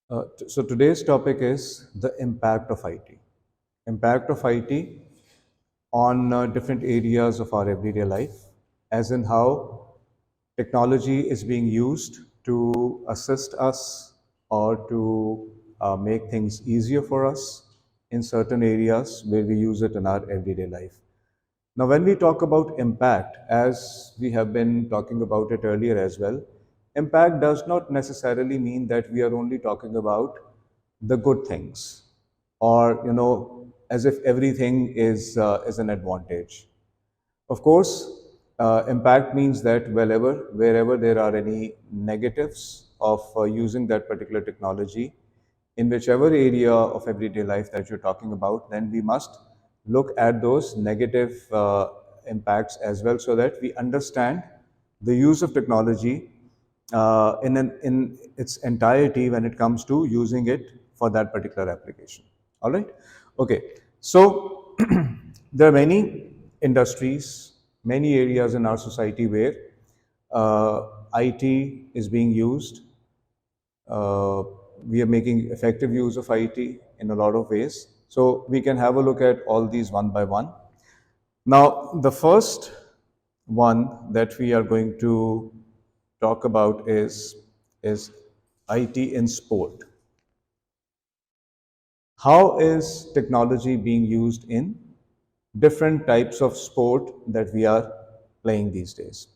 So today's topic is the impact of IT. Impact of IT on different areas of our everyday life, as in how technology is being used to assist us or to make things easier for us in certain areas where we use it in our everyday life. Now, when we talk about impact, as we have been talking about it earlier as well, impact does not necessarily mean that we are only talking about the good things, or as if everything is an advantage. Of course, impact means that wherever there are any negatives of using that particular technology, in whichever area of everyday life that you're talking about, then we must look at those negative impacts as well, so that we understand the use of technology in its entirety when it comes to using it for that particular application. All right. Okay. So there are many industries, many areas in our society where IT is being used. uh, we are making effective use of IT in a lot of ways. So we can have a look at all these one by one. Now, the first one that we are going to talk about is IT in sport. How is technology being used in different types of sport that we are playing these days?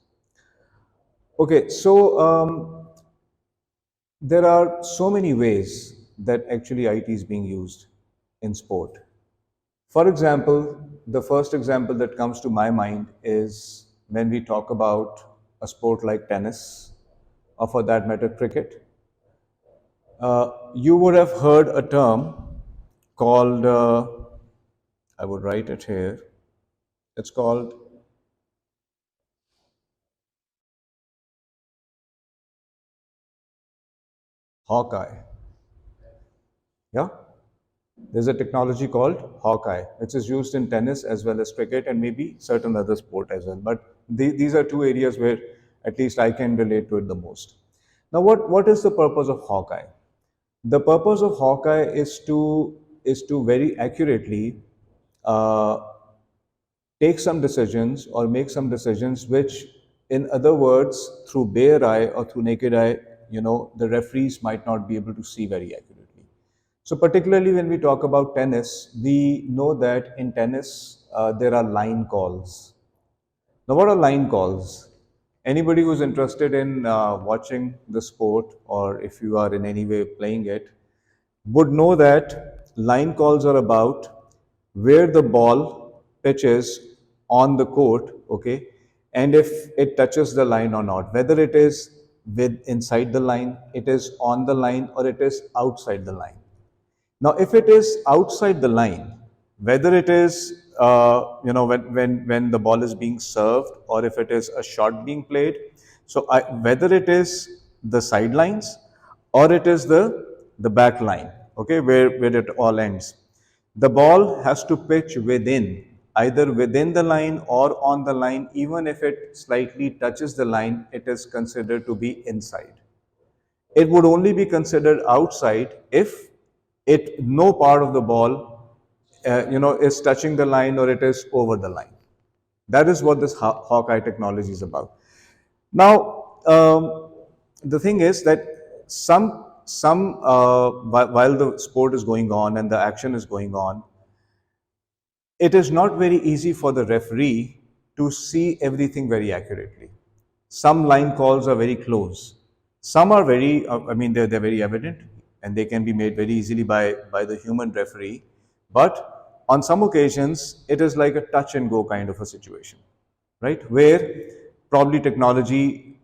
Okay, so there are so many ways that actually IT is being used in sport. For example, the first example that comes to my mind is when we talk about a sport like tennis, or for that matter, cricket. You would have heard a term called, I would write it here, it's called Hawkeye. Yeah? There's a technology called Hawkeye, which is used in tennis as well as cricket and maybe certain other sport as well. But these are two areas where at least I can relate to it the most. Now, what is the purpose of Hawkeye? The purpose of Hawkeye is to very accurately uh, take some decisions or make some decisions which, in other words, through bare eye or through naked eye, the referees might not be able to see very accurately. So particularly when we talk about tennis, we know that in tennis there are line calls. Now, what are line calls? Anybody who's interested in watching the sport, or if you are in any way playing it, would know that line calls are about where the ball pitches on the court, okay, and if it touches the line or not, whether it is with inside the line, it is on the line, or it is outside the line. Now, if it is outside the line, whether it is when the ball is being served, or if it is a shot being played, so whether it is the sidelines or it is the back line, okay, where it all ends, the ball has to pitch within, either within the line or on the line. Even if it slightly touches the line, it is considered to be inside. It would only be considered outside if it no part of the ball is touching the line or it is over the line. That is what this Hawkeye technology is about. Now, the thing is that while the sport is going on and the action is going on, it is not very easy for the referee to see everything very accurately. Some line calls are very close. Some are very, they're very evident and they can be made very easily by the human referee. But on some occasions, it is like a touch and go kind of a situation, right? Where probably technology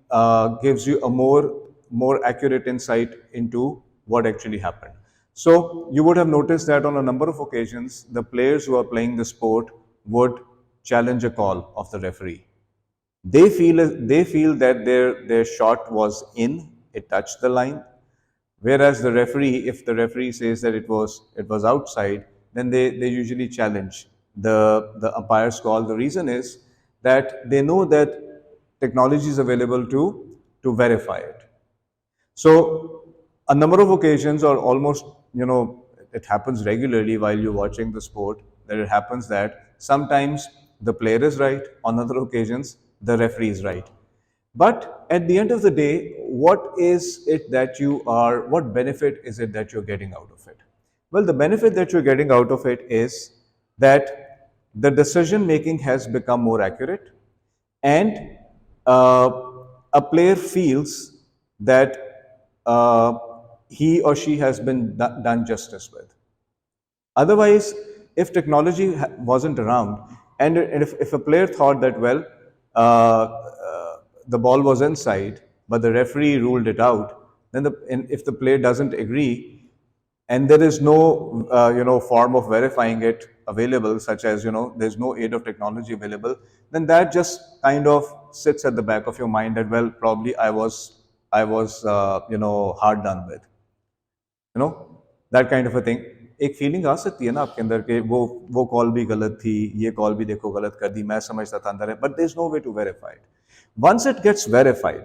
gives you a more accurate insight into what actually happened. So you would have noticed that on a number of occasions, the players who are playing the sport would challenge a call of the referee. They feel that their shot was in, it touched the line, whereas the referee, if the referee says that it was outside, then they usually challenge the umpire's call. The reason is that they know that technology is available to verify it. So a number of occasions, or almost, it happens regularly while you're watching the sport, that it happens that sometimes the player is right, on other occasions the referee is right. But at the end of the day, what benefit is it that you're getting out of it? Well, the benefit that you're getting out of it is that the decision making has become more accurate, and uh, a player feels that he or she has been done justice with. Otherwise, if technology wasn't around, and if a player thought that, well, the ball was inside, but the referee ruled it out, then and if the player doesn't agree, and there is no form of verifying it available, such as, there's no aid of technology available, then that just kind of sits at the back of your mind that, well, probably I was hard done with, know that kind of a thing. एक feeling आ सकती है ना आपके अंदर कि वो call भी गलत थी, ये कॉल भी देखो गलत कर दी, मैं समझता था अंदर है, but there is no way to verify it. Once it gets verified,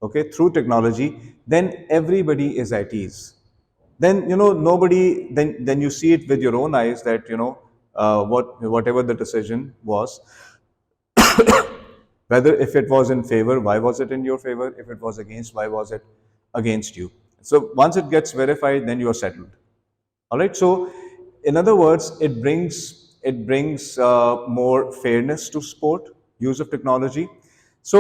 okay, through technology, then everybody is at ease. Then, nobody, then you see it with your own eyes that, whatever the decision was, whether if it was in favor, why was it in your favor? If it was against, why was it against you? So once it gets verified, then you are settled. All right. So in other words, it brings more fairness to sport, use of technology. So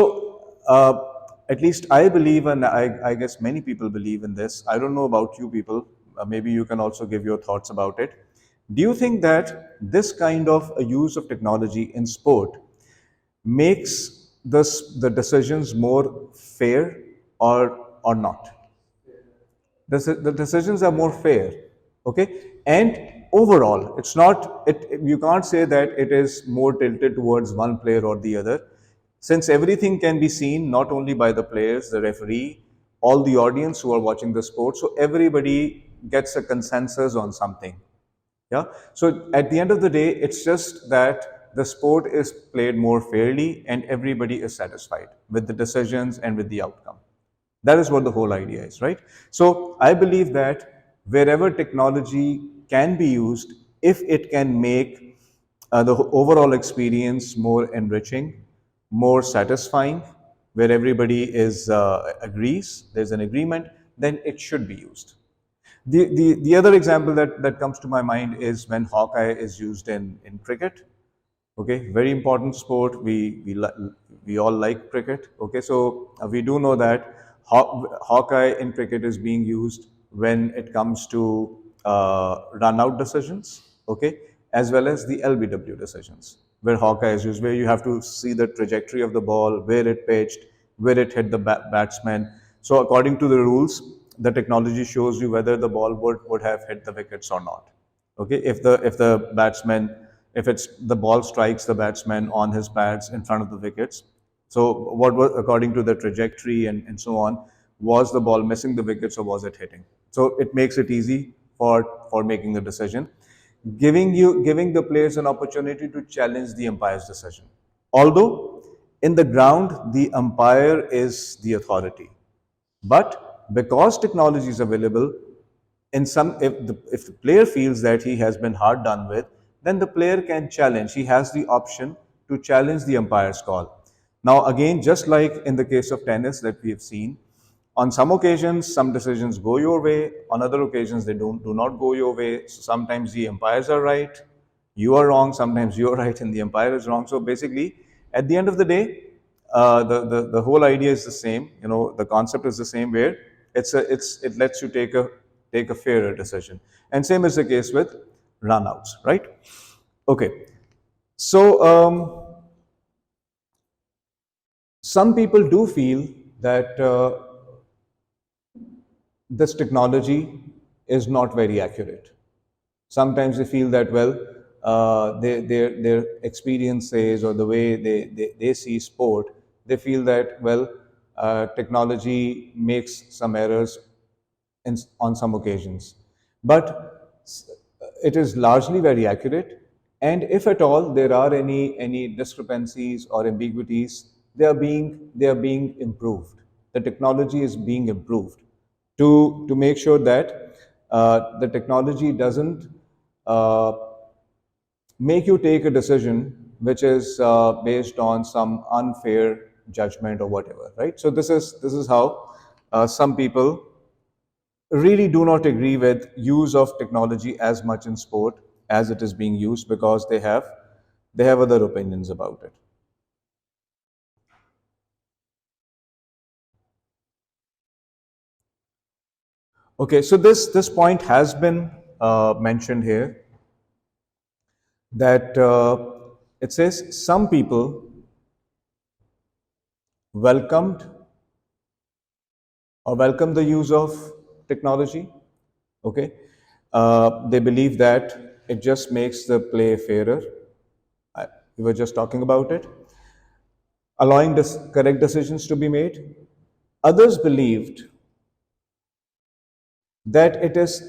at least I believe, and I guess many people believe in this. I don't know about you people. Maybe you can also give your thoughts about it. Do you think that this kind of a use of technology in sport makes the decisions more fair, or not? The decisions are more fair, okay, and overall it's not you can't say that it is more tilted towards one player or the other, since everything can be seen not only by the players, the referee, all the audience who are watching the sport, so everybody gets a consensus on something. Yeah. So at the end of the day, it's just that the sport is played more fairly and everybody is satisfied with the decisions and with the outcome. That is what the whole idea is, right? So I believe that wherever technology can be used, if it can make the overall experience more enriching, more satisfying, where everybody is agrees, there's an agreement, then it should be used. The other example that comes to my mind is when Hawkeye is used in cricket. Okay, very important sport. We all like cricket. Okay, so we do know that Hawkeye in cricket is being used when it comes to run out decisions. Okay, as well as the LBW decisions, where Hawkeye is used, where you have to see the trajectory of the ball, where it pitched, where it hit the batsman. So according to the rules, the technology shows you whether the ball would have hit the wickets or not. Okay, if the batsman, if it's the ball strikes the batsman on his pads in front of the wickets, so what was, according to the trajectory and so on, was the ball missing the wickets or was it hitting? So it makes it easy for making the decision, giving the players an opportunity to challenge the umpire's decision. Although in the ground the umpire is the authority, but because technology is available, in some, if the player feels that he has been hard done with, then the player can challenge. He has the option to challenge the umpire's call. Now, again, just like in the case of tennis that we have seen, on some occasions, some decisions go your way. On other occasions, they do not go your way. So sometimes the umpires are right, you are wrong. Sometimes you are right, and the umpire is wrong. So basically, at the end of the day, the whole idea is the same. The concept is the same, where it lets you take a fairer decision. And same is the case with runouts, right? Okay. So some people do feel that this technology is not very accurate. Sometimes they feel that, well, their experience says, or the way they see sport, they feel that, well, technology makes some errors on some occasions. But it is largely very accurate. And if at all there are any discrepancies or ambiguities, they are being improved. The technology is being improved to make sure that the technology doesn't uh, make you take a decision which is based on some unfair judgment or whatever, right? So this is how some people really do not agree with use of technology as much in sport as it is being used, because they have other opinions about it. Okay, so this point has been mentioned here, that it says some people welcomed or welcome the use of technology. Okay, they believe that it just makes the play fairer. We were just talking about it, allowing correct decisions to be made. Others believed that it is,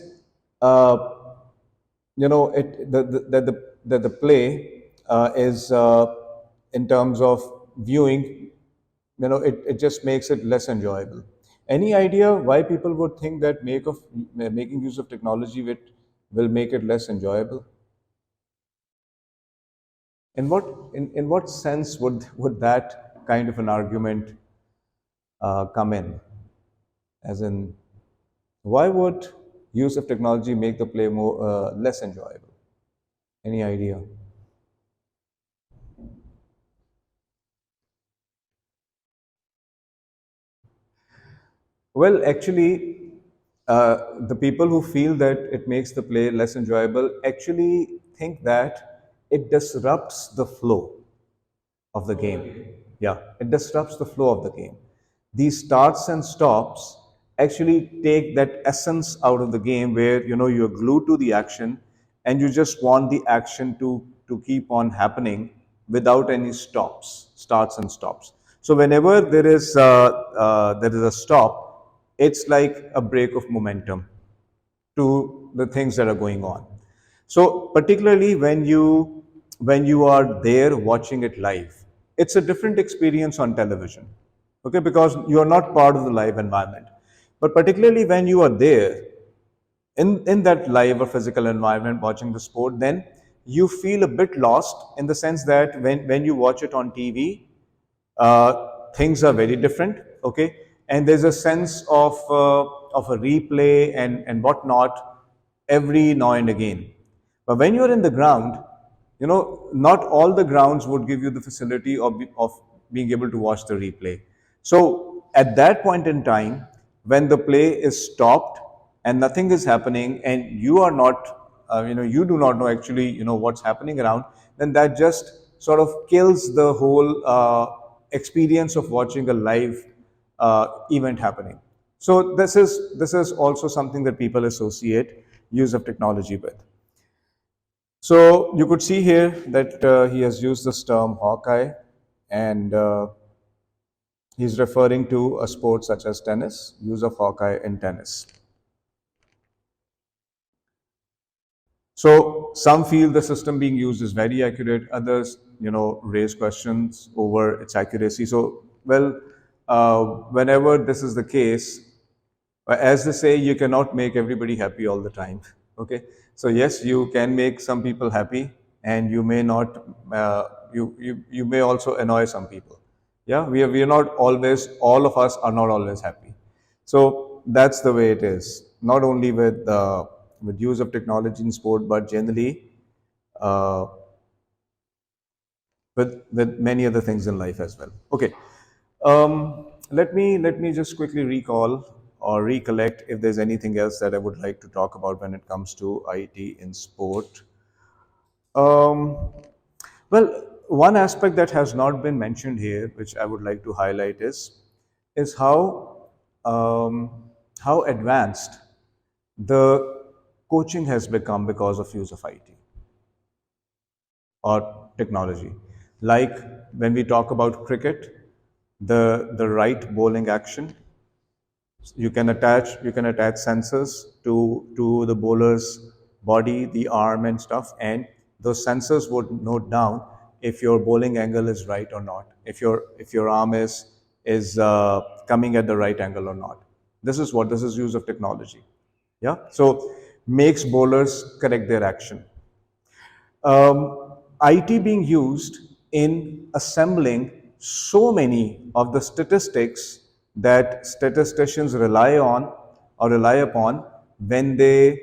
uh, that the play is, in terms of viewing, it just makes it less enjoyable. Any idea why people would think that making use of technology will make it less enjoyable? In what sense would that kind of an argument come in? As in, why would use of technology make the play more less enjoyable? Any idea? Well, actually, the people who feel that it makes the play less enjoyable actually think that it disrupts the flow of the game. Yeah, it disrupts the flow of the game. These starts and stops actually take that essence out of the game, where you're glued to the action and you just want the action to keep on happening without any starts and stops. So whenever there is a stop, it's like a break of momentum to the things that are going on. So particularly when you are there watching it live, it's a different experience on television. Okay, because you are not part of the live environment. But particularly when you are there in that live or physical environment watching the sport, then you feel a bit lost, in the sense that when you watch it on TV, things are very different. Okay, and there's a sense of a replay and whatnot every now and again. But when you're in the ground, not all the grounds would give you the facility of being able to watch the replay. So at that point in time, when the play is stopped and nothing is happening, and you are not, you do not know actually, what's happening around, then that just sort of kills the whole experience of watching a live event happening. So this is also something that people associate use of technology with. So you could see here that he has used this term Hawkeye, and he's referring to a sport such as tennis, use of Hawkeye in tennis. So some feel the system being used is very accurate. Others, raise questions over its accuracy. So, well, whenever this is the case, as they say, you cannot make everybody happy all the time. Okay, so yes, you can make some people happy, and you may not. You may also annoy some people. Yeah, we are not always. All of us are not always happy. So that's the way it is. Not only with use of technology in sport, but generally uh, with many other things in life as well. Okay, let me just quickly recall or recollect if there's anything else that I would like to talk about when it comes to IT in sport. Um, well, one aspect that has not been mentioned here, which I would like to highlight, is how advanced the coaching has become because of use of IT or technology. Like when we talk about cricket, the right bowling action, you can attach sensors to the bowler's body, the arm and stuff, and those sensors would note down if your bowling angle is right or not, if your arm is coming at the right angle or not. This is what, this is use of technology. Yeah. So makes bowlers correct their action. IT being used in assembling so many of the statistics that statisticians rely on or rely upon when they,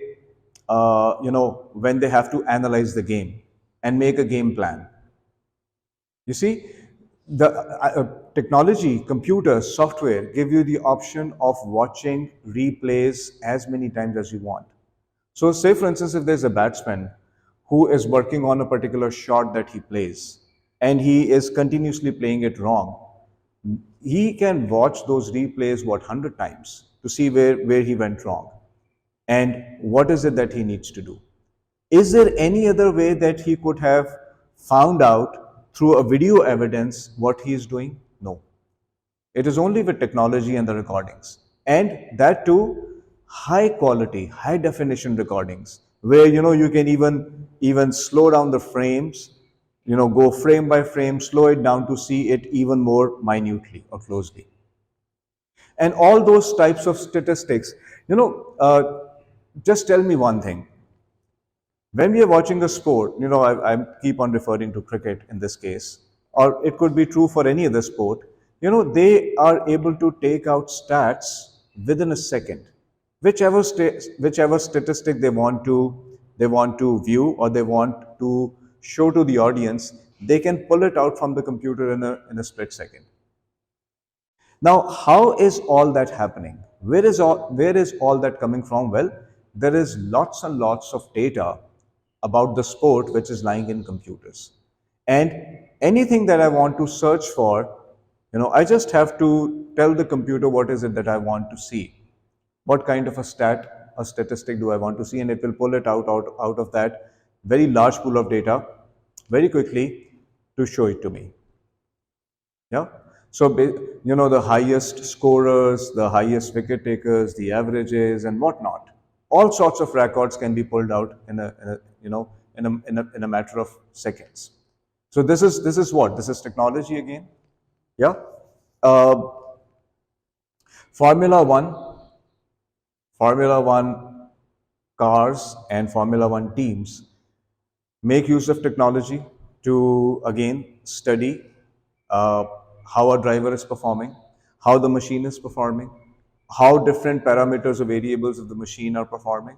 when they have to analyze the game and make a game plan. You see, the technology, computers, software give you the option of watching replays as many times as you want. So, say for instance, if there's a batsman who is working on a particular shot that he plays and he is continuously playing it wrong, he can watch those replays 100 times to see where he went wrong and what is it that he needs to do. Is there any other way that he could have found out through a video evidence what he is doing? No. It is only with technology and the recordings. And that too, high quality, high definition recordings, where you can even slow down the frames, go frame by frame, slow it down to see it even more minutely or closely. And all those types of statistics, just tell me one thing. When we are watching a sport, I keep on referring to cricket in this case, or it could be true for any other sport, they are able to take out stats within a second. Whichever statistic they want to view or they want to show to the audience, they can pull it out from the computer in a split second. Now, how is all that happening? Where is all that coming from? Well, there is lots and lots of data about the sport which is lying in computers. And anything that I want to search for, I just have to tell the computer what is it that I want to see. What kind of a statistic do I want to see? And it will pull it out of that very large pool of data very quickly to show it to me. Yeah. So, the highest scorers, the highest wicket takers, the averages, and whatnot, all sorts of records can be pulled out in a matter of seconds. So this is what, this is technology again. Yeah. Uh, Formula One, Formula One cars, and Formula One teams make use of technology to again study uh, how a driver is performing, how the machine is performing, how different parameters or variables of the machine are performing.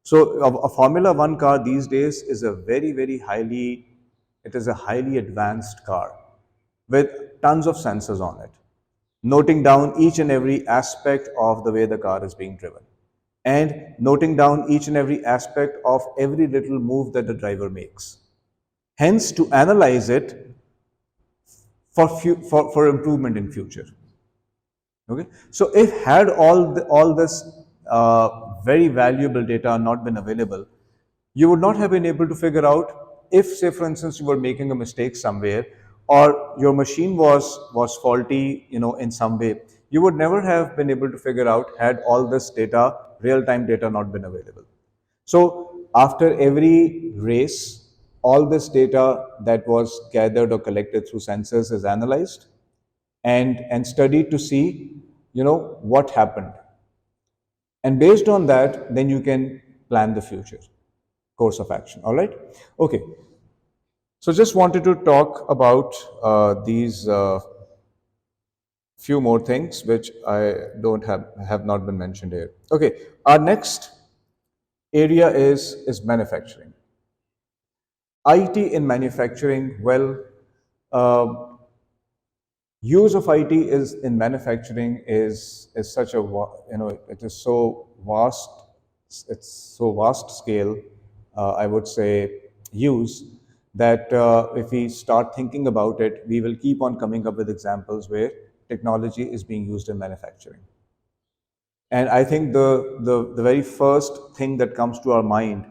So a Formula One car these days is a very highly, it is a highly advanced car with tons of sensors on it, noting down each and every aspect of the way the car is being driven and noting down each and every aspect of every little move that the driver makes. Hence, to analyze it for improvement in future. Okay, so if had all this very valuable data not been available, you would not have been able to figure out if, say, for instance, you were making a mistake somewhere or your machine was faulty, in some way. You would never have been able to figure out had all this data, real time data, not been available. So after every race, all this data that was gathered or collected through sensors is analyzed and studied to see, what happened. And based on that, then you can plan the future course of action. All right. Okay. So just wanted to talk about these few more things which I don't have not been mentioned here. Okay. Our next area is manufacturing. IT in manufacturing. Well, uh, use of IT is in manufacturing is such a it is so vast, it's so vast scale, I would say, use that if we start thinking about it, we will keep on coming up with examples where technology is being used in manufacturing. And I think the very first thing that comes to our mind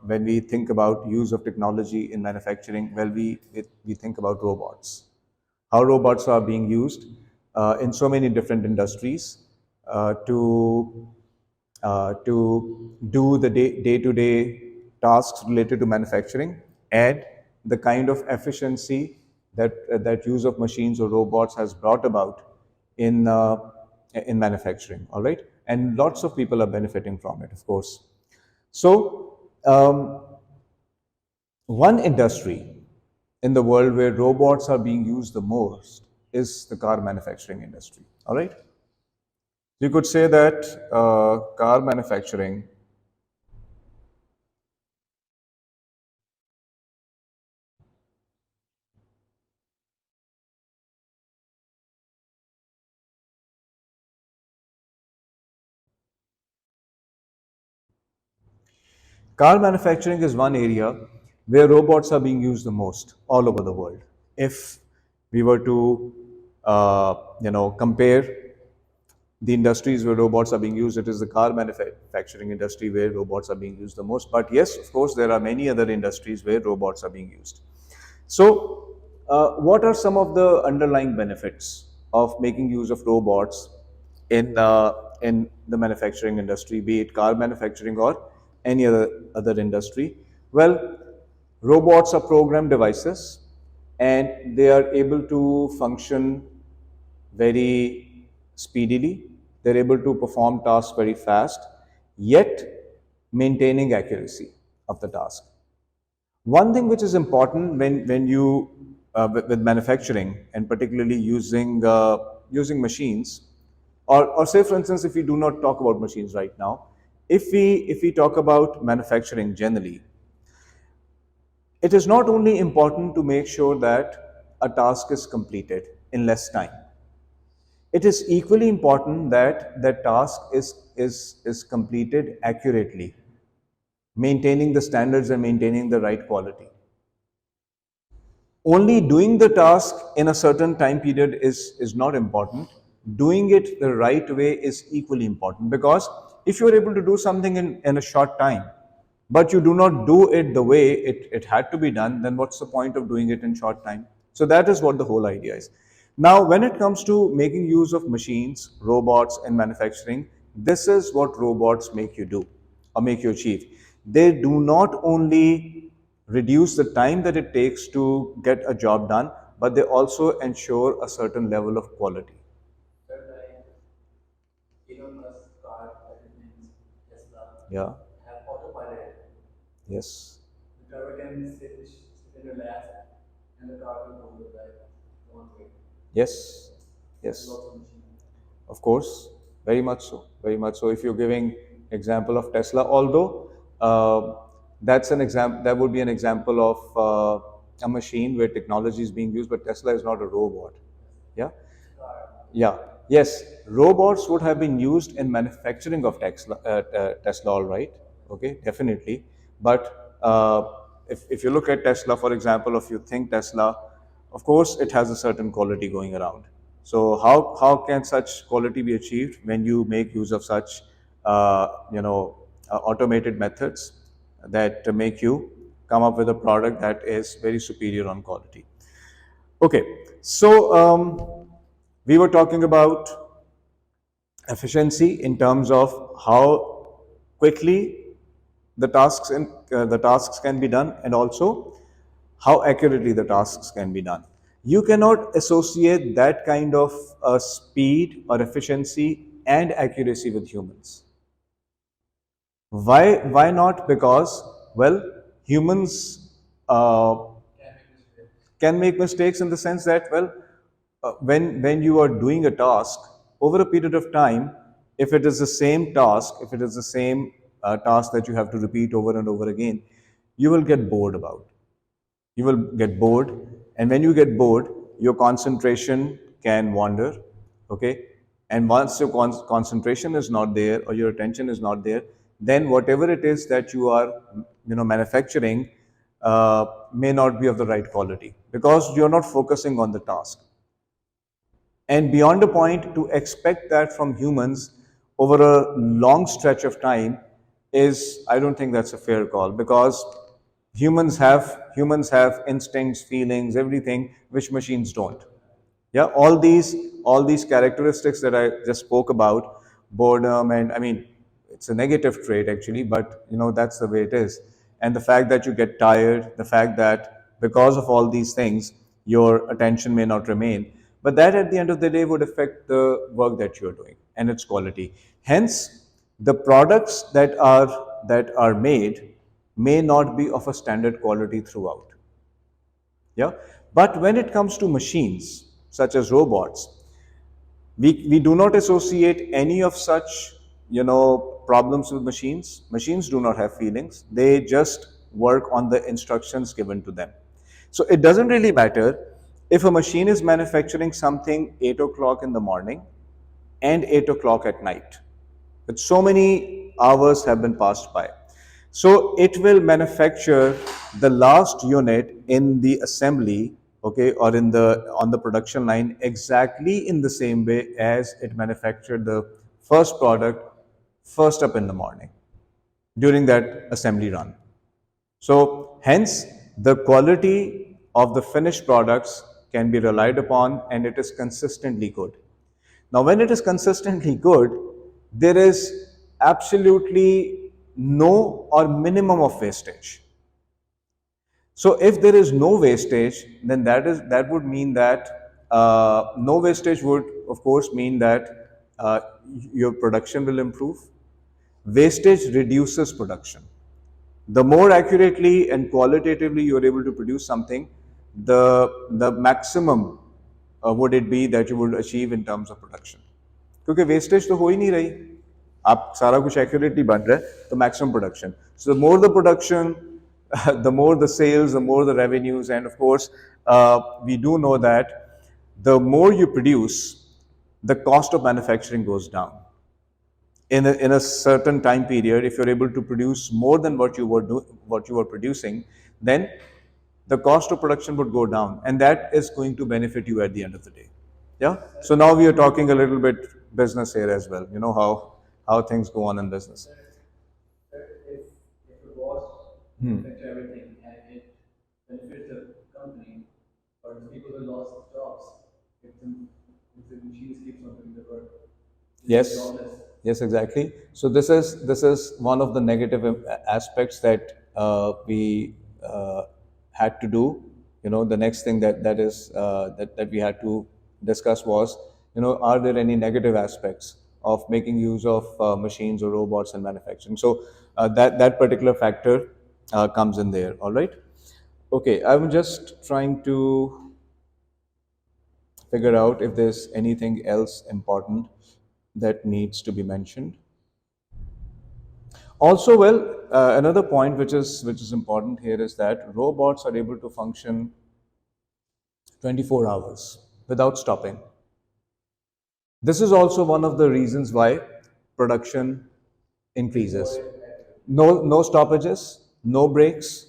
when we think about use of technology in manufacturing, well, we think about robots. How robots are being used in so many different industries to do the day-to-day tasks related to manufacturing, and the kind of efficiency that use of machines or robots has brought about in in manufacturing, all right? And lots of people are benefiting from it, of course. So, one industry in the world where robots are being used the most is the car manufacturing industry, all right? You could say that car manufacturing is one area where robots are being used the most all over the world. If we were to, compare the industries where robots are being used, it is the car manufacturing industry where robots are being used the most. But yes, of course, there are many other industries where robots are being used. So, what are some of the underlying benefits of making use of robots in the manufacturing industry, be it car manufacturing or any other industry? Well, robots are programmed devices, and they are able to function very speedily. They're able to perform tasks very fast, yet maintaining accuracy of the task. One thing which is important when you with manufacturing, and particularly using machines, or say for instance, if we do not talk about machines right now, if we talk about manufacturing generally, it is not only important to make sure that a task is completed in less time. It is equally important that that task is completed accurately, maintaining the standards and maintaining the right quality. Only doing the task in a certain time period is not important. Doing it the right way is equally important, because if you are able to do something in a short time, but you do not do it the way it had to be done, then what's the point of doing it in short time? So that is what the whole idea is. Now, when it comes to making use of machines, robots, and manufacturing, this is what robots make you do or make you achieve. They do not only reduce the time that it takes to get a job done, but they also ensure a certain level of quality. Yeah. Yes. Yes. Yes. Of course, very much so. Very much so. If you're giving example of Tesla, although that's an example, that would be an example of a machine where technology is being used, but Tesla is not a robot. Yeah. Yeah. Yes. Robots would have been used in manufacturing of Tesla, all right. Okay, definitely. But if you look at Tesla, for example, if you think Tesla, of course, it has a certain quality going around. So how can such quality be achieved when you make use of such automated methods that make you come up with a product that is very superior on quality? Okay, so we were talking about efficiency in terms of how quickly the tasks can be done, and also how accurately the tasks can be done. You cannot associate that kind of speed or efficiency and accuracy with humans. Why not? Because, well, humans can make mistakes in the sense that, well, when you are doing a task over a period of time, if it is the same task, if it is the same task that you have to repeat over and over again, you will get bored about. You will get bored, and when you get bored, your concentration can wander. Okay, and once your concentration is not there, or your attention is not there, then whatever it is that you are manufacturing may not be of the right quality, because you're not focusing on the task. And beyond a point, to expect that from humans over a long stretch of time is, I don't think that's a fair call, because humans have instincts, feelings, everything which machines don't. Yeah, all these characteristics that I just spoke about, boredom, and I mean, it's a negative trait actually, but that's the way it is. And the fact that you get tired, the fact that because of all these things your attention may not remain, but that at the end of the day would affect the work that you're doing and its quality. Hence, the products that are made may not be of a standard quality throughout. Yeah, but when it comes to machines such as robots, we do not associate any of such problems with machines. Machines do not have feelings, they just work on the instructions given to them. So it doesn't really matter if a machine is manufacturing something 8 o'clock in the morning and 8 o'clock at night, but so many hours have been passed by. So it will manufacture the last unit in the assembly, okay, or in the on the production line exactly in the same way as it manufactured the first product first up in the morning during that assembly run. So hence the quality of the finished products can be relied upon and it is consistently good. Now, when it is consistently good, there is absolutely no or minimum of wastage. So, if there is no wastage, then that would mean that no wastage would, of course, mean that your production will improve. Wastage reduces production. The more accurately and qualitatively you are able to produce something, the maximum would it be that you would achieve in terms of production. क्योंकि wastage तो हो ही नहीं रही, आप सारा कुछ accurately बन रहा है, तो maximum production. So the more the production, the more the sales, the more the revenues, and of course, we do know that the more you produce, the cost of manufacturing goes down. In a certain time period, if you're able to produce more than what you were producing, then the cost of production would go down, and that is going to benefit you at the end of the day. Yeah. So now we are talking a little bit business here as well. You know how things go on in business. Yes, yes, exactly. So this is one of the negative aspects that we had to do. The next thing that we had to discuss was, are there any negative aspects of making use of machines or robots in manufacturing? So that particular factor comes in there. All right. Okay, I'm just trying to figure out if there's anything else important that needs to be mentioned. Also, well, another point which is important here is that robots are able to function 24 hours without stopping. This is also one of the reasons why production increases. No stoppages, no breaks,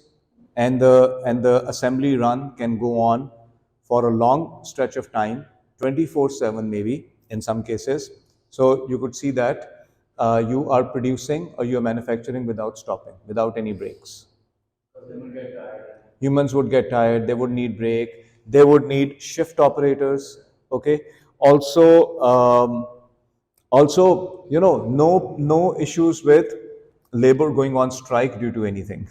and the assembly run can go on for a long stretch of time, 24/7 maybe in some cases. So you could see that you are producing or you are manufacturing without stopping, without any breaks. Humans would get tired, they would need break, they would need shift operators. Okay. Also, no issues with labor going on strike due to anything.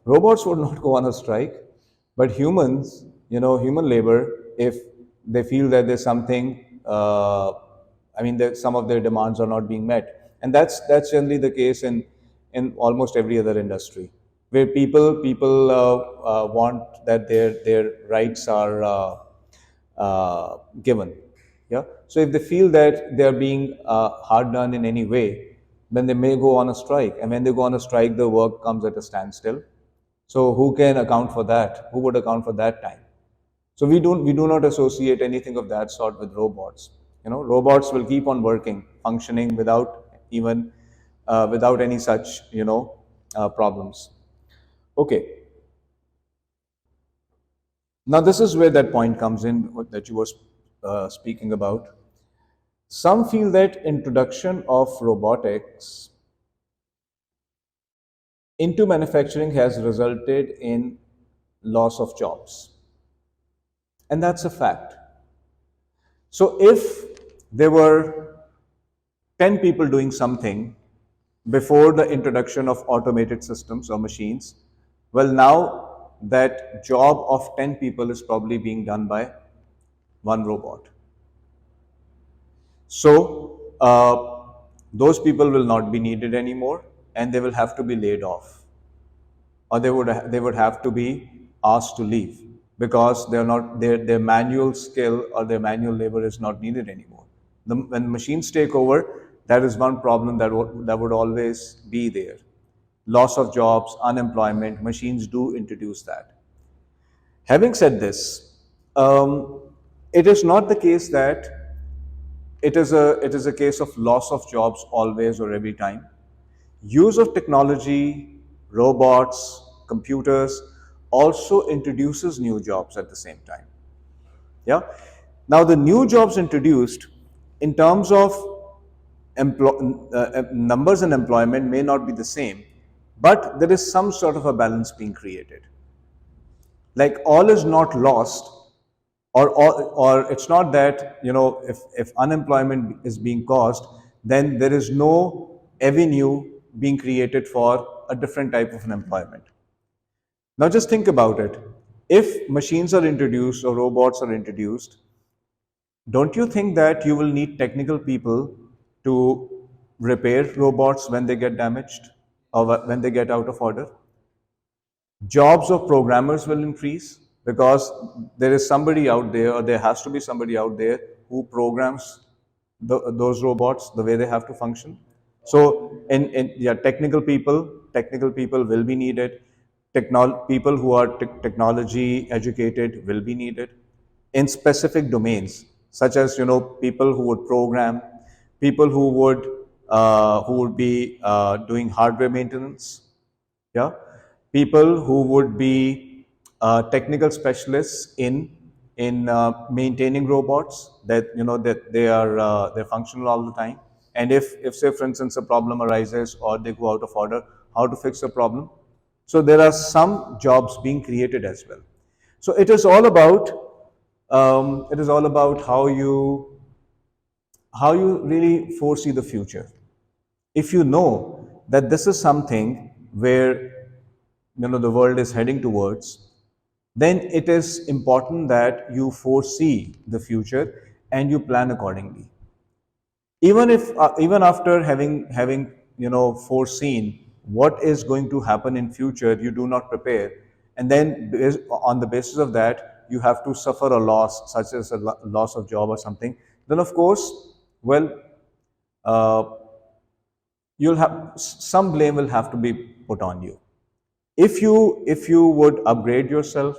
Robots would not go on a strike, but humans, human labor, if they feel that there's something, that some of their demands are not being met, and that's generally the case in almost every other industry, where people want that their rights are given. Yeah. So if they feel that they are being hard done in any way, then they may go on a strike, and when they go on a strike, the work comes at a standstill. So who can account for that? Who would account for that time? So we do not associate anything of that sort with robots. Robots will keep on working, functioning without any such problems. Okay. Now this is where that point comes in that you were speaking about. Some feel that introduction of robotics into manufacturing has resulted in loss of jobs. And that's a fact. So if there were 10 people doing something before the introduction of automated systems or machines, well, now that job of 10 people is probably being done by one robot. So those people will not be needed anymore, and they will have to be laid off, or they would have to be asked to leave because they're not their manual skill or their manual labor is not needed anymore. When machines take over, that is one problem that would always be there. Loss of jobs, unemployment, machines do introduce that. Having said this, it is not the case that it is a case of loss of jobs always or every time. Use of technology, robots, computers also introduces new jobs at the same time. Yeah. Now the new jobs introduced in terms of numbers and employment may not be the same, but there is some sort of a balance being created. Like all is not lost, or it's not that if unemployment is being caused, then there is no avenue being created for a different type of an employment. Now just think about it. If machines are introduced or robots are introduced, don't you think that you will need technical people to repair robots when they get damaged or when they get out of order? Jobs of programmers will increase because there is somebody out there, or there has to be somebody out there who programs those robots the way they have to function. So yeah, technical people will be needed. People who are technology educated will be needed in specific domains, such as people who would program, people who would be doing hardware maintenance. Yeah, people who would be technical specialists in maintaining robots, that that they're functional all the time, and if say for instance a problem arises or they go out of order, how to fix the problem. So there are some jobs being created as well. So it is all about how you really foresee the future. If you know that this is something where the world is heading towards, then it is important that you foresee the future and you plan accordingly. Even after having foreseen what is going to happen in future, you do not prepare, and then on the basis of that you have to suffer a loss, such as a loss of job or something. Then of course, well, uh, you'll have some blame will have to be put on you. If you would upgrade yourself,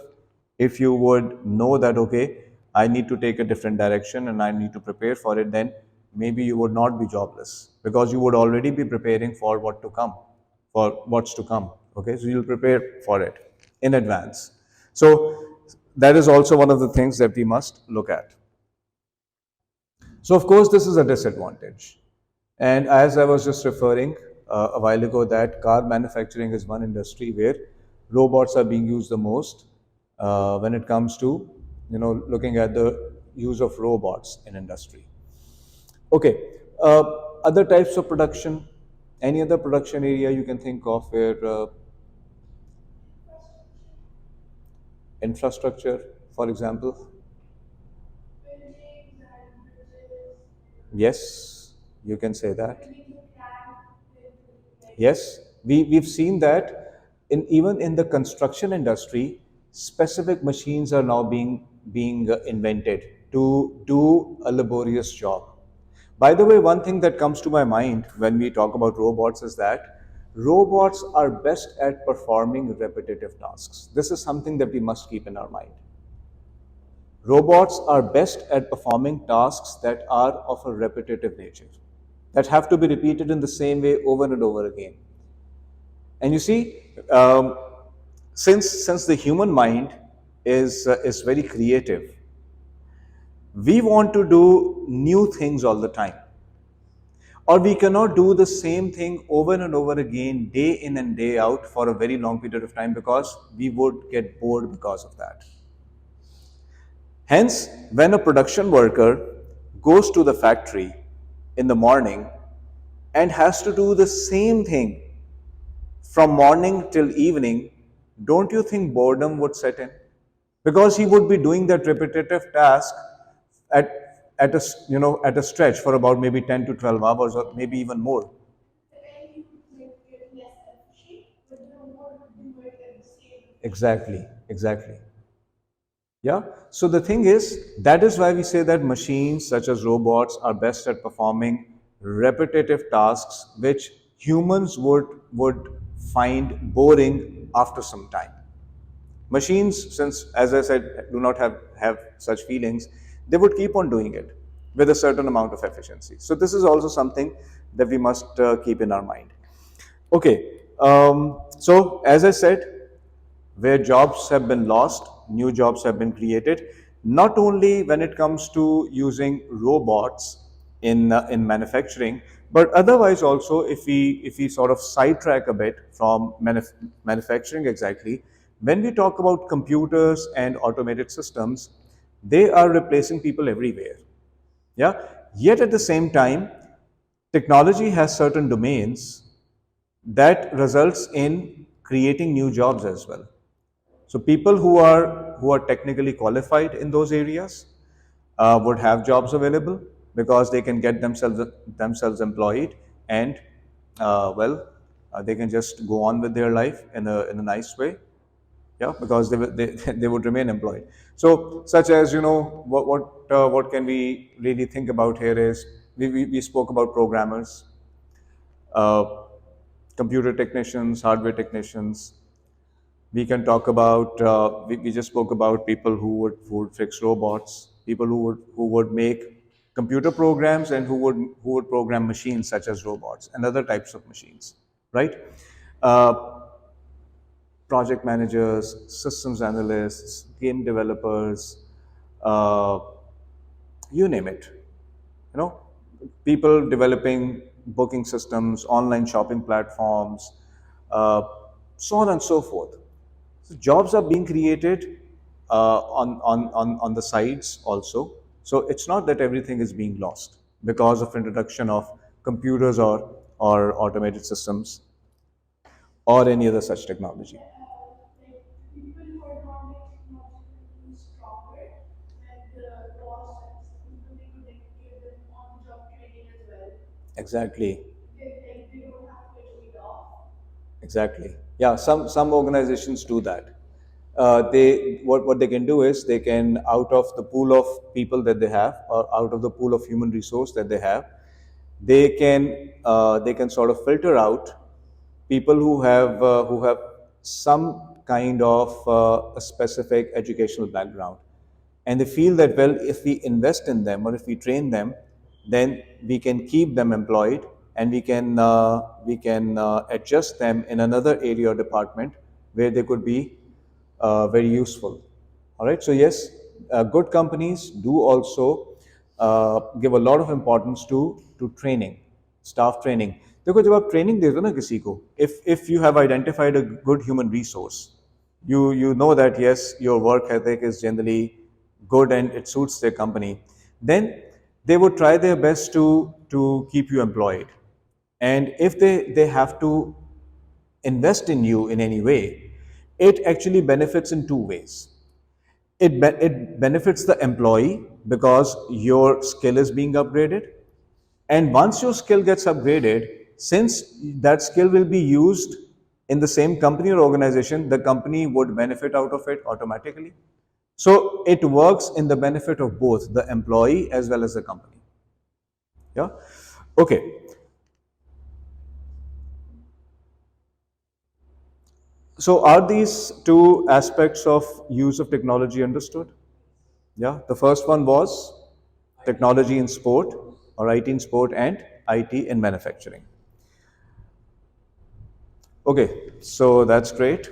if you would know that, okay, I need to take a different direction and I need to prepare for it, then maybe you would not be jobless, because you would already be preparing for what's to come. Okay, so you'll prepare for it in advance. So that is also one of the things that we must look at. So, of course, this is a disadvantage. And as I was just referring a while ago, that car manufacturing is one industry where robots are being used the most when it comes to looking at the use of robots in industry. Okay, uh, other types of production. Any other production area you can think of where infrastructure, for example? Yes, you can say that. Yes, we've seen that even in the construction industry, specific machines are now being invented to do a laborious job. By the way, one thing that comes to my mind when we talk about robots is that robots are best at performing repetitive tasks. This is something that we must keep in our mind. Robots are best at performing tasks that are of a repetitive nature, that have to be repeated in the same way over and over again. And you see, since the human mind is very creative, we want to do new things all the time, or we cannot do the same thing over and over again, day in and day out, for a very long period of time, because we would get bored because of that. Hence, when a production worker goes to the factory in the morning and has to do the same thing from morning till evening, don't you think boredom would set in? Because he would be doing that repetitive task at a at a stretch for about maybe 10 to 12 hours or maybe even more. Exactly, exactly. Yeah. So the thing is, that is why we say that machines such as robots are best at performing repetitive tasks which humans would find boring after some time. Machines, since as I said, do not have such feelings, they would keep on doing it with a certain amount of efficiency. So this is also something that we must keep in our mind. Okay. So as I said, where jobs have been lost, new jobs have been created, not only when it comes to using robots in manufacturing, but otherwise also if we sort of sidetrack a bit from manufacturing exactly, when we talk about computers and automated systems, they are replacing people everywhere. Yeah. Yet at the same time, technology has certain domains that results in creating new jobs as well. So people who are technically qualified in those areas would have jobs available because they can get themselves employed, and they can just go on with their life in a nice way. Yeah, because they would remain employed. So such as, what can we really think about here is, we spoke about programmers, uh, computer technicians, hardware technicians. We can talk about, we just spoke about people who would fix robots, people who would make computer programs, and who would program machines such as robots and other types of machines, right? Uh, Project managers, systems analysts, game developers, uh, you name it. You know, people developing booking systems, online shopping platforms, uh, so on and so forth. So jobs are being created on the sides also. So it's not that everything is being lost because of introduction of computers or automated systems or any other such technology. Exactly. Exactly. Yeah, some organizations do that. They what they can do is, they can, out of the pool of people that they have, or out of the pool of human resource that they have, they can sort of filter out people who have some kind of a specific educational background, and they feel that, well, if we invest in them or if we train them, then we can keep them employed, and we can adjust them in another area or department where they could be very useful. All right. So yes, good companies do also give a lot of importance to training, staff training. देखो जब आप training देते हो ना किसी को, if you have identified a good human resource, you know that yes, your work ethic is generally good and it suits their company, then they would try their best to keep you employed. And if they have to invest in you in any way, it actually benefits in two ways. It benefits the employee because your skill is being upgraded. And once your skill gets upgraded, since that skill will be used in the same company or organization, the company would benefit out of it automatically. So it works in the benefit of both the employee as well as the company. Yeah. Okay. So are these two aspects of use of technology understood? Yeah. The first one was technology in sport, or IT in sport, and IT in manufacturing. Okay, so that's great.